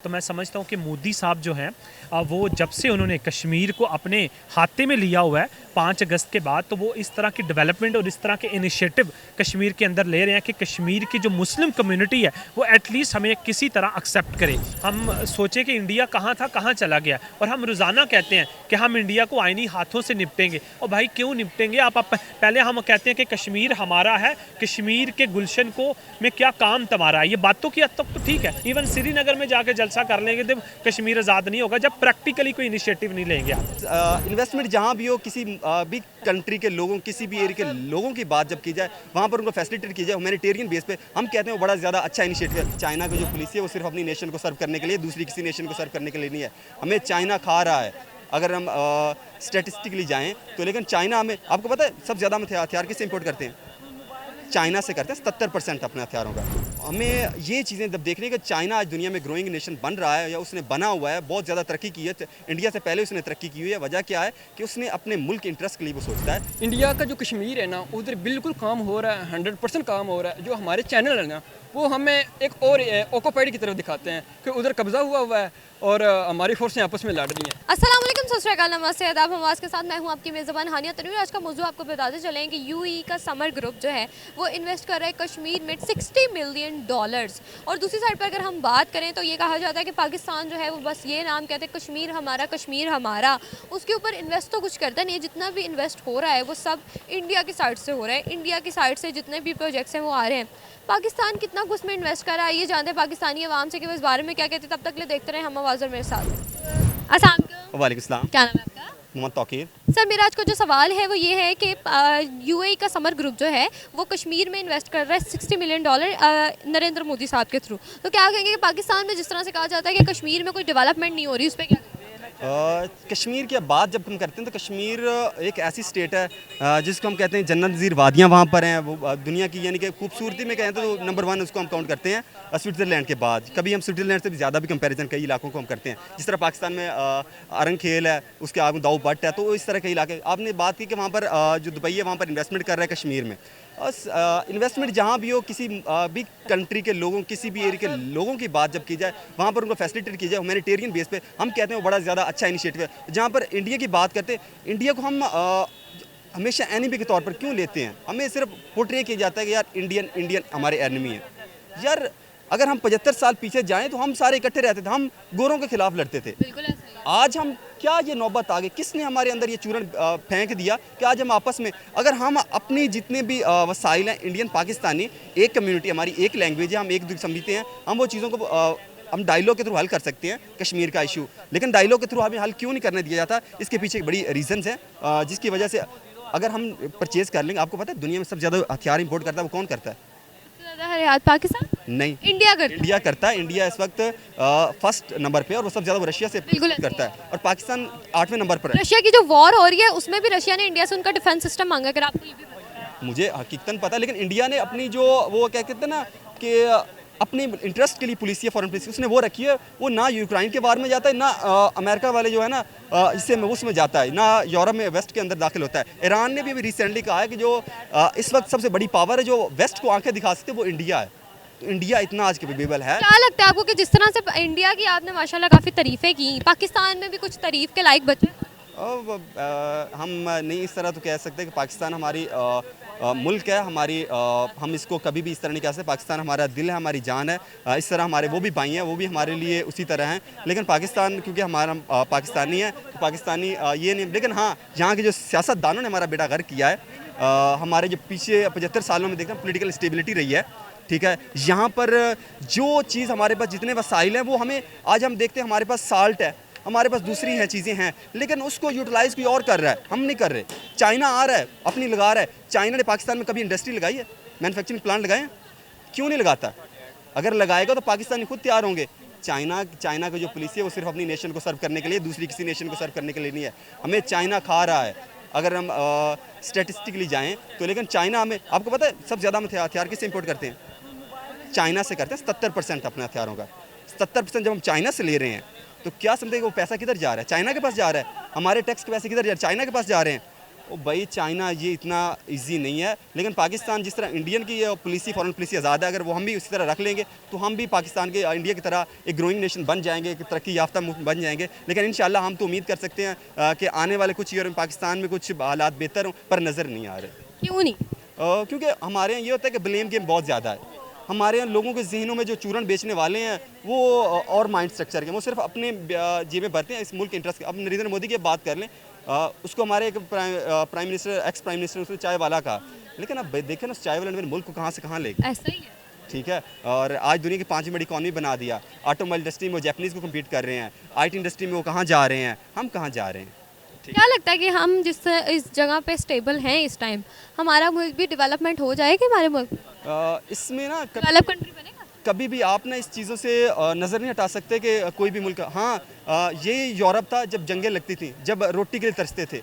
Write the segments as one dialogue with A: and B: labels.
A: तो मैं समझता हूँ कि मोदी साहब जो हैं वो जब से उन्होंने कश्मीर को अपने हाथे में लिया हुआ है 5 अगस्त के बाद, तो वो इस तरह की डेवलपमेंट और इस तरह के इनिशिएटिव कश्मीर के अंदर ले रहे हैं कि कश्मीर की जो मुस्लिम कम्युनिटी है वो एटलीस्ट हमें किसी तरह एक्सेप्ट करे। हम सोचे कि इंडिया कहाँ था, कहाँ चला गया, और हम रोज़ाना कहते हैं कि हम इंडिया को आईनी हाथों से निपटेंगे। और भाई क्यों निपटेंगे आप पहले हम कहते हैं कि कश्मीर हमारा है, कश्मीर के गुलशन को में क्या काम तुम्हारा है। ये बातों की हद तक तो ठीक है, इवन श्रीनगर में जाके जलसा कर लेंगे तो कश्मीर आज़ाद नहीं होगा जब प्रैक्टिकली कोई इनिशिएटिव नहीं लेंगे आप।
B: इन्वेस्टमेंट जहाँ भी हो, किसी भी कंट्री के लोगों, किसी भी एरिया के लोगों की बात जब की जाए, वहाँ पर उनको फैसिलिटेट की जाए ह्यूमैनिटेरियन बेस पे, हम कहते हैं वो बड़ा ज़्यादा अच्छा इनिशिएटिव है। चाइना की जो पुलिस है वो सिर्फ अपनी नेशन को सर्व करने के लिए, दूसरी किसी नेशन को सर्व करने के लिए नहीं है। हमें चाइना खा रहा है अगर हम स्टैटिस्टिकली जाएँ तो। लेकिन चाइना हमें, आपको पता है सबसे ज़्यादा हम हथियार किससे इंपोर्ट करते हैं? चाइना से करते हैं 77% अपने हथियारों का। हमें ये चीज़ें जब देखने कि चाइना आज दुनिया में ग्रोइंग नेशन बन रहा है या उसने बना हुआ है, बहुत ज़्यादा तरक्की की है, इंडिया से पहले उसने तरक्की की हुई है। वजह क्या है कि उसने अपने मुल्क के इंटरेस्ट के लिए वो सोचता है।
C: इंडिया का जो कश्मीर है ना, उधर बिल्कुल काम हो रहा है, 100% काम हो रहा है। जो हमारे चैनल है ना, वो हमें एक और ऑक्यूपाइड की तरफ दिखाते हैं कि उधर कब्जा हुआ है और हमारी फोर्सें आपस में लड़ रही हैं।
D: अस्सलाम वालेकुम, सत श्री अकाल, नमस्ते, आदाब। हम आज के साथ मैं हूं आपकी मेज़बान हानिया तनवीर। आज का मौजूद आपको बताते चले कि यूएई का समर ग्रुप जो है वो इन्वेस्ट कर रहा है कश्मीर में $60 मिलियन। और दूसरी साइड पर अगर हम बात करें तो ये कहा जाता है कि पाकिस्तान जो है वो बस ये नाम कहते हैं कश्मीर हमारा, कश्मीर हमारा, उसके ऊपर इन्वेस्ट तो कुछ करता नहीं है। जितना भी इन्वेस्ट हो रहा है वो सब इंडिया की साइड से हो रहा है। इंडिया की साइड से जितने भी प्रोजेक्ट्स हैं वो आ रहे हैं। पाकिस्तान कितना कुछ में इन्वेस्ट कर रहा है ये जानते हैं पाकिस्तानी अवाम से कि वो इस बारे में क्या कहते हैं। तब तक के लिए देखते रहे हम आवाज़ और मेरे साथ। अस्सलाम
B: वालेकुम सलाम।
D: क्या नाम है आपका?
B: मोहम्मद तौकीर।
D: सर, मेरा आज का जो सवाल है वो ये है कि यूएई का समर ग्रुप जो है वो कश्मीर में इन्वेस्ट कर रहा है $60 मिलियन नरेंद्र मोदी साहब के थ्रू। तो क्या कहेंगे कि पाकिस्तान में जिस तरह से कहा जाता है कि कश्मीर में कोई डेवलपमेंट नहीं हो रही, उस पर क्या कहेंगे?
B: कश्मीर की बात जब हम करते हैं तो कश्मीर एक ऐसी स्टेट है जिसको हम कहते हैं जन्नत नज़ीर वादियाँ वहाँ पर हैं। वो दुनिया की यानी कि खूबसूरती में कहें तो नंबर 1 उसको हम काउंट करते हैं स्विट्ज़रलैंड के बाद। कभी हम स्विट्ज़रलैंड से भी ज़्यादा भी कंपैरिजन कई इलाकों को हम करते हैं। जिस तरह पाकिस्तान में अरंग खेल है, उसके आगे दाऊ बट है, तो इस तरह के इलाके। आपने बात की कि वहाँ पर जो दुबई है वहाँ पर इन्वेस्टमेंट कर रहा है कश्मीर में। इन्वेस्टमेंट जहाँ भी हो, किसी भी कंट्री के लोगों, किसी भी एरिया के लोगों की बात जब की जाए, वहाँ पर उनको फैसिलिटेट की जाए ह्यूमैनिटेरियन बेस पे, हम कहते हैं वो बड़ा ज़्यादा अच्छा इनिशिएटिव है। जहाँ पर इंडिया की बात करते हैं, इंडिया को हम हमेशा एनिमी के तौर पर क्यों लेते हैं? हमें सिर्फ पोर्ट्रे किया जाता है कि यार इंडियन हमारे एनिमी है। यार अगर हम 75 साल पीछे जाएँ तो हम सारे इकट्ठे रहते थे, हम गोरों के खिलाफ लड़ते थे।
D: बिल्कुल ऐसा ही है।
B: आज हम क्या ये नौबत आ गई? किसने हमारे अंदर ये चूरन फेंक दिया कि आज हम आपस में, अगर हम अपनी जितने भी वसाइल हैं, इंडियन पाकिस्तानी एक कम्युनिटी, हमारी एक लैंग्वेज है, हम एक दूसरे समझते हैं, हम वो चीज़ों को हम डायलॉग के थ्रू हल कर सकते हैं कश्मीर का इशू। लेकिन डायलॉग के थ्रू हमें हल क्यों नहीं करने दिया जाता? इसके पीछे एक बड़ी रीजंस हैं जिसकी वजह से अगर हम परचेज़ कर लेंगे। आपको पता है दुनिया में सबसे ज़्यादा हथियार इंपोर्ट करता है वो कौन करता है?
D: पाकिस्तान
B: नहीं,
D: इंडिया
B: करता है। इंडिया इस वक्त फर्स्ट नंबर पे, और वो सबसे ज़्यादा रशिया से करता है, और पाकिस्तान 8वें नंबर पर है।
D: रशिया की जो वॉर हो रही है उसमें भी रशिया ने इंडिया से उनका डिफेंस सिस्टम मांगा। अगर आपको ये भी पता है?
B: मुझे हकीकतन पता है, लेकिन इंडिया ने अपनी जो वो क्या कहते हैं ना कि अपने इंटरेस्ट के लिए पुलिस, फॉरेन पुलिस उसने वो रखी है। वो ना यूक्रेन के वार में जाता है, ना अमेरिका वाले जो है ना इससे उसमें जाता है, ना यूरोप में वेस्ट के अंदर दाखिल होता है। ईरान ने भी अभी रिसेंटली कहा है कि जो इस वक्त सबसे बड़ी पावर है जो वेस्ट को आंखें दिखा सकते, वो इंडिया है। तो इंडिया इतना आज कैपेबल है।
D: क्या लगता है आपको कि जिस तरह से इंडिया की आपने माशाल्लाह काफ़ी तारीफ़ें की, पाकिस्तान में भी कुछ तारीफ़ के लायक बचे?
B: हम नहीं इस तरह तो कह सकते कि पाकिस्तान हमारी मुल्क है, हमारी हम इसको कभी भी इस तरह नहीं कह सकते। पाकिस्तान हमारा दिल है, हमारी जान है। इस तरह हमारे वो भी भाई हैं, वो भी हमारे लिए उसी तरह हैं। लेकिन पाकिस्तान क्योंकि हमारा पाकिस्तानी है, तो पाकिस्तानी ये नहीं। लेकिन हाँ, यहाँ के जो सियासतदानों ने हमारा बेड़ा गर्क किया है, हमारे जो पीछे 75 सालों में देखते हैं पोलिटिकल स्टेबिलिटी रही है, ठीक है। यहाँ पर जो चीज़ हमारे पास जितने वसाइल हैं वो हमें आज हम देखते हैं, हमारे पास साल्ट है, हमारे पास दूसरी है चीज़ें हैं, लेकिन उसको यूटिलाइज़ कोई और कर रहा है, हम नहीं कर रहे। चाइना आ रहा है, अपनी लगा रहा है। चाइना ने पाकिस्तान में कभी इंडस्ट्री लगाई है, मैन्युफैक्चरिंग प्लांट लगाए हैं? क्यों नहीं लगाता? अगर लगाएगा तो पाकिस्तानी खुद तैयार होंगे। चाइना की जो पुलिस है वो सिर्फ अपनी नेशन को सर्व करने के लिए, दूसरी किसी नेशन को सर्व करने के लिए नहीं है। हमें चाइना खा रहा है अगर हम स्टैटिस्टिकली जाएँ तो। लेकिन चाइना हमें, आपको पता है सबसे ज़्यादा हम हथियार किससे इंपोर्ट करते हैं? चाइना से करते हैं 77% अपने हथियारों का। 77% जब हम चाइना से ले रहे हैं तो क्या समझे वो पैसा किधर जा रहा है? चाइना के पास जा रहा है। हमारे टैक्स के पैसे किधर जा रहे हैं? चाइना के पास जा रहे हैं। ओ भाई चाइना ये इतना इजी नहीं है, लेकिन पाकिस्तान जिस तरह इंडियन की पॉलिसी फॉरेन पॉलिसी आज़ाद है, अगर वो हम भी उसी तरह रख लेंगे तो हम भी पाकिस्तान के इंडिया की तरह एक ग्रोइंग नेशन बन जाएंगे, एक तरक्की याफ्ता मुल्क बन जाएंगे। लेकिन इंशाल्लाह हम तो उम्मीद कर सकते हैं कि आने वाले कुछ ईयर में पाकिस्तान में कुछ हालात बेहतर हों, पर नज़र नहीं आ रहे।
D: क्यों नहीं?
B: क्योंकि हमारे यहाँ ये होता है कि ब्लेम गेम बहुत ज़्यादा है। हमारे यहाँ लोगों के जहनों में जो चूरन बेचने वाले हैं वो और माइंड स्ट्रक्चर के, वो सिर्फ अपने जेबें भरते हैं, इस मुल्क के इंटरेस्ट। अब नरेंद्र मोदी की बात कर लें, उसको हमारे एक prime minister, ex prime minister, उसने चाय वाला कहा, लेकिन अब देखें ना उस चाय वाले ने मुल्क को कहाँ से कहाँ ले गया।
D: ऐसा ही है।
B: ठीक है, और आज दुनिया की 5वीं बड़ी इकॉनमी बना दिया। ऑटोमोबाइल इंडस्ट्री में वो जापानीज़ को कम्पीट कर रहे हैं, IT इंडस्ट्री में वो कहाँ जा रहे हैं, हम कहाँ जा रहे हैं।
D: क्या लगता है कि हम जिस इस जगह पे स्टेबल हैं इस टाइम, हमारा मुल्क भी डेवलपमेंट हो जाएगी? हमारे मुल्क
B: इसमें ना
D: डेवलप कंट्री बनेगा?
B: कभी भी आप ना इस चीज़ों से नज़र नहीं हटा सकते कि कोई भी मुल्क, हाँ ये यूरोप था जब जंगें लगती थी, जब रोटी के लिए तरसते थे,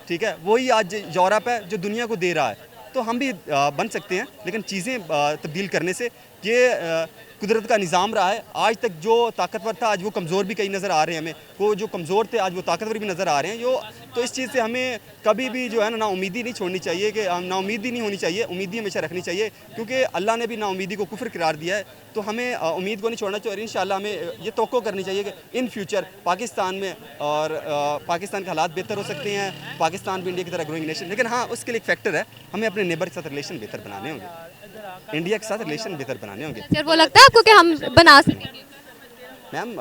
B: ठीक है, वही आज यूरोप है जो दुनिया को दे रहा है। तो हम भी बन सकते हैं, लेकिन चीज़ें तब्दील करने से। ये कुदरत का निज़ाम रहा है, आज तक जो ताकतवर था आज वो कमज़ोर भी कई नज़र आ रहे हैं हमें, वो जो कमज़ोर थे आज वो ताकतवर भी नज़र आ रहे हैं। तो इस चीज़ से हमें कभी भी जो है ना उम्मीदी नहीं छोड़नी चाहिए, कि नाउमीदी नहीं होनी चाहिए, उम्मीदी हमेशा रखनी चाहिए, क्योंकि अल्लाह ने भी नाउमीदी को कुफ्र करार दिया है। तो हमें उम्मीद को नहीं छोड़ना चाहिए, और इंशाल्लाह हमें ये तवक्को करनी चाहिए कि इन फ्यूचर पाकिस्तान में और पाकिस्तान के हालात बेहतर हो सकते हैं, पाकिस्तान भी इंडिया की तरह ग्रोइंग नेशन। लेकिन हाँ, उसके लिए एक फैक्टर है, हमें अपने नेबर के साथ रिलेशन बेहतर बनाने होंगे, इंडिया के साथ रिलेशन बेहतर बनाने होंगे।
D: सर वो लगता है आपको कि हम बना सकेंगे?
B: मैम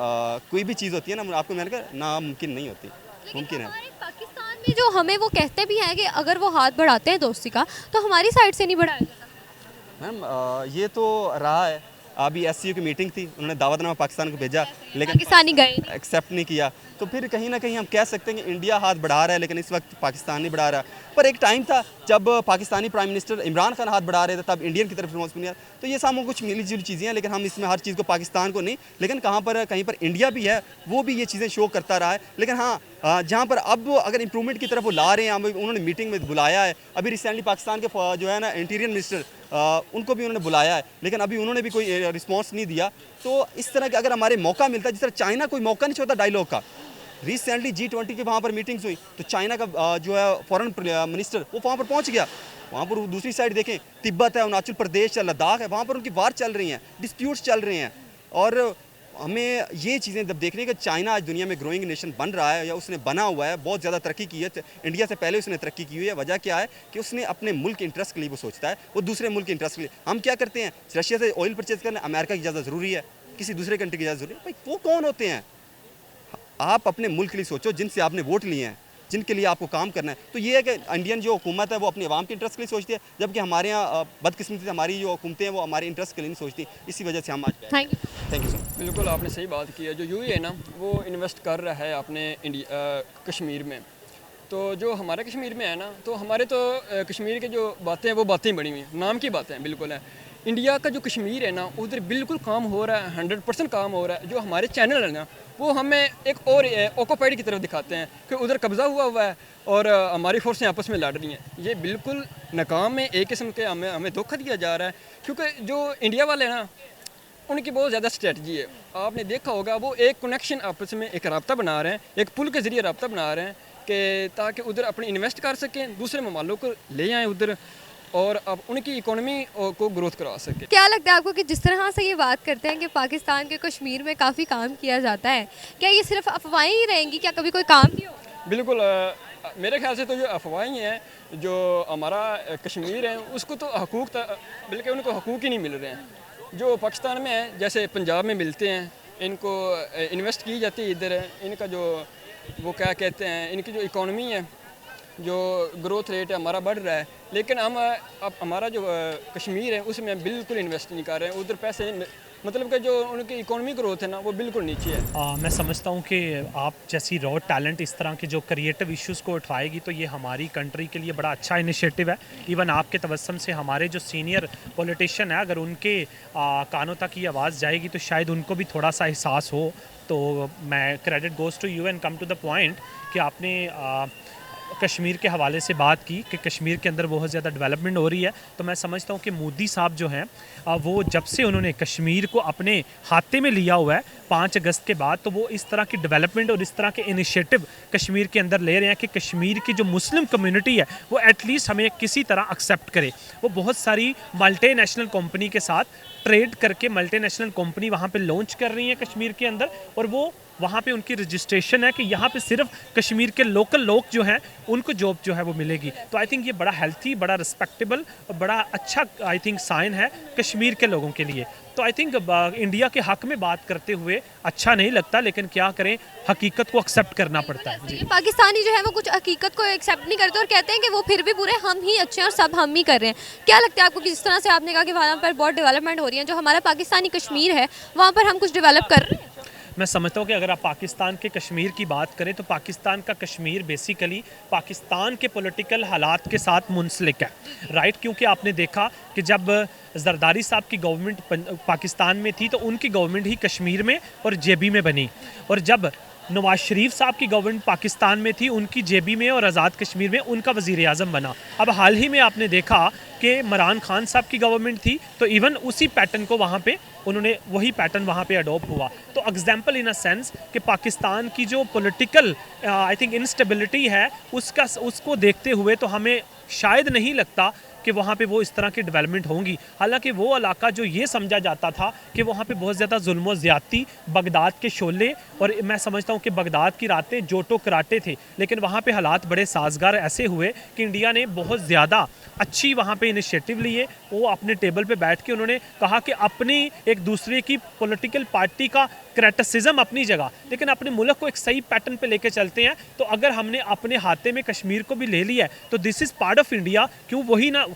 B: कोई भी चीज़ होती है ना, आपको मैंने कहा नामुमकिन नहीं होती, मुमकिन है।
D: हमारे पाकिस्तान में जो हमें वो कहते भी हैं कि अगर वो हाथ बढ़ाते हैं दोस्ती का, तो हमारी साइड से नहीं बढ़ाया जाता।
B: मैम ये तो रहा है, अभी SCO की मीटिंग थी, उन्होंने दावतनामा पाकिस्तान को भेजा, लेकिन
D: पाकिस्तानी गए नहीं।
B: एक्सेप्ट नहीं किया। तो फिर कहीं ना कहीं हम कह सकते हैं कि इंडिया हाथ बढ़ा रहा है, लेकिन इस वक्त पाकिस्तान नहीं बढ़ा रहा। पर एक टाइम था जब पाकिस्तानी प्राइम मिनिस्टर इमरान खान हाथ बढ़ा रहे थे, तब इंडियन की तरफ रिस्पॉन्स नहीं आया। तो ये सामने कुछ मिली जुली चीज़ें हैं, लेकिन हम इसमें हर चीज़ को पाकिस्तान को नहीं, लेकिन कहीं पर इंडिया भी है, वो भी ये चीज़ें शो करता रहा है। लेकिन हाँ, जहाँ पर अब वो अगर इंप्रूवमेंट की तरफ वो ला रहे हैं, उन्होंने मीटिंग में बुलाया है। अभी रिसेंटली पाकिस्तान के जो है ना इंटीरियर मिनिस्टर, उनको भी उन्होंने बुलाया है, लेकिन अभी उन्होंने भी कोई रिस्पॉन्स नहीं दिया। तो इस तरह का अगर हमारे मौका मिलता है, जिस तरह चाइना कोई मौका नहीं छोड़ता डायलॉग का। रिसेंटली G20 के वहाँ पर मीटिंग्स हुई, तो चाइना का जो है फॉरेन मिनिस्टर वो वहाँ पर पहुँच गया। वहाँ पर दूसरी साइड देखें, तिब्बत है, अरुणाचल प्रदेश है, लद्दाख है, वहाँ पर उनकी वार चल रही हैं, डिस्प्यूट्स चल रहे हैं। और हमें ये चीज़ें जब देखने कि चाइना आज दुनिया में ग्रोइंग नेशन बन रहा है, या उसने बना हुआ है, बहुत ज़्यादा तरक्की की है, इंडिया से पहले उसने तरक्की की हुई है। वजह क्या है कि उसने अपने मुल्क के इंटरेस्ट के लिए वो सोचता है, वो दूसरे मुल्क के इंटरेस्ट के लिए। हम क्या करते हैं, रशिया से ऑयल परचेज करना, अमेरिका की इजाज़त ज़रूरी है, किसी दूसरे कंट्री की इजाज़त ज़रूरी है? भाई वो कौन होते हैं? आप अपने मुल्क के लिए सोचो, जिनसे आपने वोट लिए हैं, जिनके लिए आपको काम करना है। तो ये है कि इंडियन जो हुकूमत है वो अपने अवाम के इंटरेस्ट के लिए सोचती है, जबकि हमारे यहाँ बदकिस्मती से हमारी जो हुकूमतें हैं वो हमारे इंटरेस्ट के लिए नहीं सोचती। इसी वजह से हम आज
D: thank you.
B: Thank you sir.
C: बिल्कुल आपने सही बात की है। जो UAE है ना, वो इन्वेस्ट कर रहा है अपने कश्मीर में। तो जो हमारे कश्मीर में है ना, तो हमारे तो कश्मीर की जो बातें हैं वो बातें बनी हुई हैं, नाम की बातें हैं, बिल्कुल है। इंडिया का जो कश्मीर है ना, उधर बिल्कुल काम हो रहा है, 100% काम हो रहा है। जो हमारे चैनल है ना, वो हमें एक और ऑक्यूपाइड की तरफ दिखाते हैं कि उधर कब्ज़ा हुआ है और हमारी फोर्सें आपस में लड़ रही हैं। ये बिल्कुल नाकाम है, एक किस्म के हमें धोखा दिया जा रहा है। क्योंकि जो इंडिया वाले हैं ना, उनकी बहुत ज़्यादा स्ट्रेटजी है। आपने देखा होगा, वो एक कनेक्शन आपस में एक रब्ता बना रहे हैं, एक पुल के ज़रिए रब्ता बना रहे हैं कि ताकि उधर अपनी इन्वेस्ट कर सकें, दूसरे ममालों को ले आएँ उधर, और अब उनकी इकोनॉमी को ग्रोथ करा सके।
D: क्या लगता है आपको कि जिस तरह से ये बात करते हैं कि पाकिस्तान के कश्मीर में काफ़ी काम किया जाता है, क्या ये सिर्फ अफवाहें ही रहेंगी? क्या कभी कोई काम नहीं होगा?
C: बिल्कुल, मेरे ख्याल से तो जो अफवाहें हैं, जो हमारा कश्मीर है उसको तो हकूक़, बल्कि उनको हकूक़ ही नहीं मिल रहे हैं जो पाकिस्तान में है। जैसे पंजाब में मिलते हैं, इनको इन्वेस्ट की जाती है इधर, इनका जो वो क्या कहते हैं, इनकी जो इकोनॉमी है, जो ग्रोथ रेट है हमारा बढ़ रहा है, लेकिन हम अब हमारा जो कश्मीर है उसमें बिल्कुल इन्वेस्ट नहीं कर रहे हैं। उधर पैसे, मतलब कि जो उनकी इकोनॉमी ग्रोथ है ना, वो बिल्कुल नीचे है।
A: मैं समझता हूँ कि आप जैसी रॉ टैलेंट इस तरह के जो क्रिएटिव इश्यूज़ को उठाएगी, तो ये हमारी कंट्री के लिए बड़ा अच्छा इनिशिएटिव है। इवन आपके तबस्सुम से हमारे जो सीनियर पॉलिटिशियन है, अगर उनके कानों तक ये आवाज़ जाएगी तो शायद उनको भी थोड़ा सा एहसास हो। तो मैं credit goes to you and come to the point कि आपने कश्मीर के हवाले से बात की कि कश्मीर के अंदर बहुत ज़्यादा डेवलपमेंट हो रही है, तो मैं समझता हूँ कि मोदी साहब जो हैं वो जब से उन्होंने कश्मीर को अपने हाथे में लिया हुआ है 5 अगस्त के बाद, तो वो इस तरह की डेवलपमेंट और इस तरह के इनिशिएटिव कश्मीर के अंदर ले रहे हैं कि कश्मीर की जो मुस्लिम कम्युनिटी है वो एटलीस्ट हमें किसी तरह एक्सेप्ट करे। वो बहुत सारी मल्टीनेशनल कंपनी के साथ ट्रेड करके मल्टीनेशनल कंपनी वहाँ पे लॉन्च कर रही है कश्मीर के अंदर, और वो वहाँ पे उनकी रजिस्ट्रेशन है कि यहाँ पे सिर्फ कश्मीर के लोकल लोग जो हैं उनको जॉब जो है वो मिलेगी। तो आई थिंक ये बड़ा हेल्थी, बड़ा रिस्पेक्टेबल और बड़ा अच्छा आई थिंक साइन है कश्मीर के लोगों के लिए। तो आई थिंक इंडिया के हक में बात करते हुए अच्छा नहीं लगता, लेकिन क्या करें, हकीकत को एक्सेप्ट करना पड़ता है। जी,
D: पाकिस्तानी जो है वो कुछ हकीकत को एक्सेप्ट नहीं करते और कहते हैं कि वो फिर भी पूरे हम ही अच्छे हैं और सब हम ही कर रहे हैं। क्या लगता है आपको कि जिस तरह से आपने कहा कि वहाँ पर बहुत डेवलपमेंट हो रही है, जो हमारा पाकिस्तानी कश्मीर है वहाँ पर हम कुछ डेवलप कर रहे हैं?
A: मैं समझता हूँ कि अगर आप पाकिस्तान के कश्मीर की बात करें तो पाकिस्तान का कश्मीर बेसिकली पाकिस्तान के पॉलिटिकल हालात के साथ मुंसलिक है, राइट। क्योंकि आपने देखा कि जब जरदारी साहब की गवर्नमेंट पाकिस्तान में थी तो उनकी गवर्नमेंट ही कश्मीर में और जेबी में बनी, और जब नवाज शरीफ साहब की गवर्नमेंट पाकिस्तान में थी उनकी जेबी में और आज़ाद कश्मीर में उनका वज़ीर आज़म बना। अब हाल ही में आपने देखा कि इमरान खान साहब की गवर्नमेंट थी तो इवन उसी पैटर्न को वहाँ पे उन्होंने वही पैटर्न वहाँ पे अडॉप्ट हुआ। तो एग्जाम्पल इन अ सेंस कि पाकिस्तान की जो पॉलिटिकल आई थिंक इंस्टेबिलिटी है उसको देखते हुए तो हमें शायद नहीं लगता कि वहाँ पे वो इस तरह की डेवलपमेंट होंगी। हालांकि वो इलाका जो ये समझा जाता था कि वहाँ पे बहुत ज़्यादा जुल्म ज़्यादती, बगदाद के शोले, और मैं समझता हूँ कि बगदाद की रातें जोटो कराटे थे, लेकिन वहाँ पे हालात बड़े साजगार ऐसे हुए कि इंडिया ने बहुत ज़्यादा अच्छी वहाँ पे इनिशिएटिव लिए। वो अपने टेबल पे बैठ के उन्होंने कहा कि अपनी एक दूसरे की पॉलिटिकल पार्टी का क्रिटिसिज्म अपनी जगह, लेकिन अपने मुल्क को एक सही पैटर्न पे लेके चलते हैं। तो अगर हमने अपने हाथे में कश्मीर को भी ले लिया है तो this is part of India,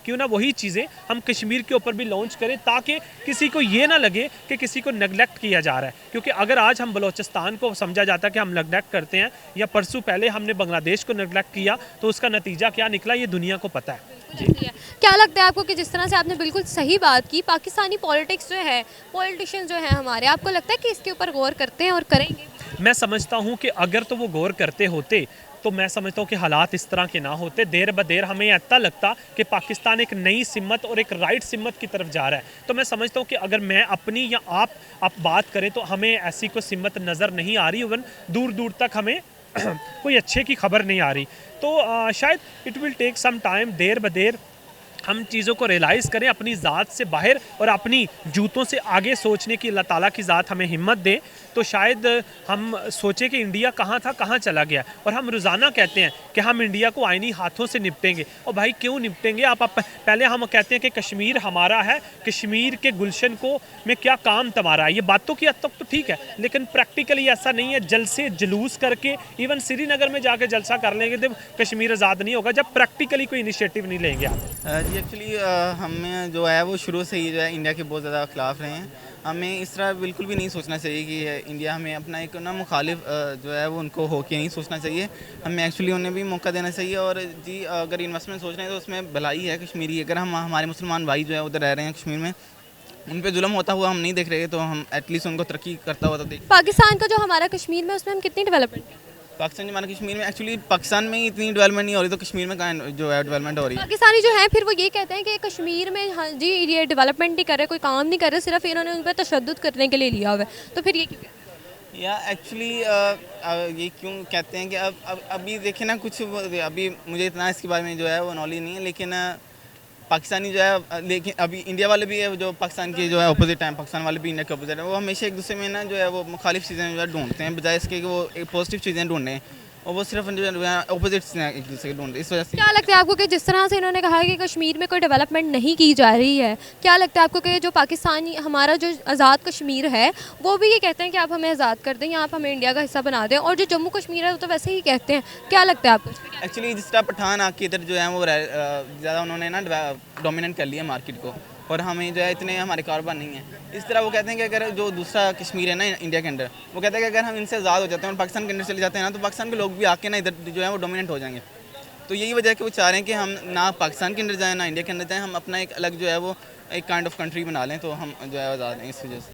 A: क्यों ना वही चीज़ें हम कश्मीर के ऊपर भी लॉन्च करें, ताकि किसी को ये ना लगे कि किसी को नेगलेक्ट किया जा रहा है। क्योंकि अगर आज हम बलोचिस्तान को समझा जाता है कि हम नेगलेक्ट करते हैं, या परसों पहले हमने बांग्लादेश को नेगलेक्ट किया, तो उसका नतीजा क्या निकला ये दुनिया को पता है। जी,
D: क्या लगता है आपको कि जिस तरह से आपने बिल्कुल सही बात की, पाकिस्तानी पॉलिटिक्स जो है, पॉलिटिशियन जो हैं हमारे, आपको लगता है कि इसके ऊपर गौर करते हैं और करेंगे?
A: मैं समझता हूँ कि अगर तो वो गौर करते होते तो मैं समझता हूँ कि हालात इस तरह के ना होते। देर ब देर हमें ऐसा लगता कि पाकिस्तान एक नई सिमत और एक राइट सिमत की तरफ जा रहा है। तो मैं समझता हूँ कि अगर मैं अपनी या आप बात करें तो हमें ऐसी कोई सिमत नज़र नहीं आ रही, इवन दूर दूर तक हमें कोई अच्छे की खबर नहीं आ रही। तो शायद it will take some time, देर ब देर हम चीज़ों को रियलाइज़ करें, अपनी ज़ात से बाहर और अपनी जूतों से आगे सोचने की अल्लाह ताला की ज़ात हमें हिम्मत दे। तो शायद हम सोचें कि इंडिया कहाँ था, कहाँ चला गया। और हम रोज़ाना कहते हैं कि हम इंडिया को आईनी हाथों से निपटेंगे, और भाई क्यों निपटेंगे आप पहले हम कहते हैं कि कश्मीर हमारा है, कश्मीर के गुलशन को में क्या काम तुम्हारा है। ये बातों की हद तक तो ठीक है, लेकिन प्रैक्टिकली ऐसा नहीं है। जलसे जुलूस करके इवन श्रीनगर में जाकर जलसा कर लेंगे तो कश्मीर आज़ाद नहीं होगा जब प्रैक्टिकली कोई इनिशिएटिव नहीं लेंगे आप।
E: जी एक्चुअली हमें जो है वो शुरू से ही जो है इंडिया के बहुत ज़्यादा ख़िलाफ़ रहे हैं। हमें इस तरह बिल्कुल भी नहीं सोचना चाहिए कि इंडिया हमें अपना एक ना मुखालिफ जो है वो उनको होके नहीं सोचना चाहिए। हमें एक्चुअली उन्हें भी मौका देना चाहिए। और जी अगर इन्वेस्टमेंट सोच रहे हैं तो उसमें भलाई है कश्मीरी। अगर हम हमारे मुसलमान भाई जो है उधर रह रहे हैं कश्मीर में, उन पे जुल्म होता हुआ हम नहीं देख रहे, तो हम एटलीस्ट उनको तरक्की करता हुआ तो देख।
D: पाकिस्तान का जो हमारा कश्मीर में, उसमें हम कितनी डेवलपमेंट?
E: पाकिस्तान जो हमारा कश्मीर में, एक्चुअली पाकिस्तान में ही इतनी डेवलपमेंट नहीं हो रही, तो कश्मीर में कहाँ जो है डेवलपमेंट हो रही है।
D: पाकिस्तानी जो है फिर वो ये कहते हैं कि कश्मीर में हाँ जी ये डेवलपमेंट नहीं कर रहे, कोई काम नहीं कर रहे, सिर्फ इन्होंने उन पर तशद्दुद करने के लिए लिया हुआ है। तो फिर ये क्यों?
E: या एक्चुअली ये क्यों कहते हैं कि अभी देखें ना, कुछ अभी मुझे इतना इसके बारे में जो है वो नॉलेज नहीं है, लेकिन पाकिस्तानी जो है, लेकिन अभी इंडिया वाले भी है जो पाकिस्तान के जो है अपोजिट हैं, पाकिस्तान वाले भी इंडिया के अपोजिट हैं। वो हमेशा एक दूसरे में ना जो है वो मुखालिफ चीज़ें जो है ढूंढते हैं, बजाय इसके कि वो एक पॉजिटिव चीज़ें ढूंढें, और वो सिर्फ जो है अपोजिट एक दूसरे के ढूंढते। इस वजह से
D: क्या लगता है आपको कि जिस तरह से इन्होंने कहा है कि कश्मीर में कोई डेवलपमेंट नहीं की जा रही है, क्या लगता है आपको कि जो पाकिस्तानी हमारा जो आज़ाद कश्मीर है वो भी ये कहते हैं कि आप हमें आज़ाद कर दें या आप हमें इंडिया का हिस्सा बना दें, और जो जम्मू कश्मीर है वो तो वैसे ही कहते हैं। क्या लगता है आपको?
E: एक्चुअली जिस तरह पठान आके इधर जो है वो ज़्यादा उन्होंने ना डोमिनेट कर लिया मार्केट को, और हमें जो है इतने हमारे कारोबार नहीं है। इस तरह वो कहते हैं कि अगर जो दूसरा कश्मीर है ना इंडिया के अंदर, वो कहते हैं कि अगर हम इनसे आज़ाद हो जाते हैं और पाकिस्तान के अंदर चले जाते हैं ना, तो पाकिस्तान के लोग भी आके ना इधर जो है वो डोमिनेट हो जाएंगे। तो यही वजह है कि वो चाह रहे हैं कि हम ना पाकिस्तान के अंदर जाएँ ना इंडिया के अंदर जाएँ, हम अपना एक अलग जो है वो एक काइंड ऑफ कंट्री बना लें, तो हम जो है आज़ाद हैं इस वजह से।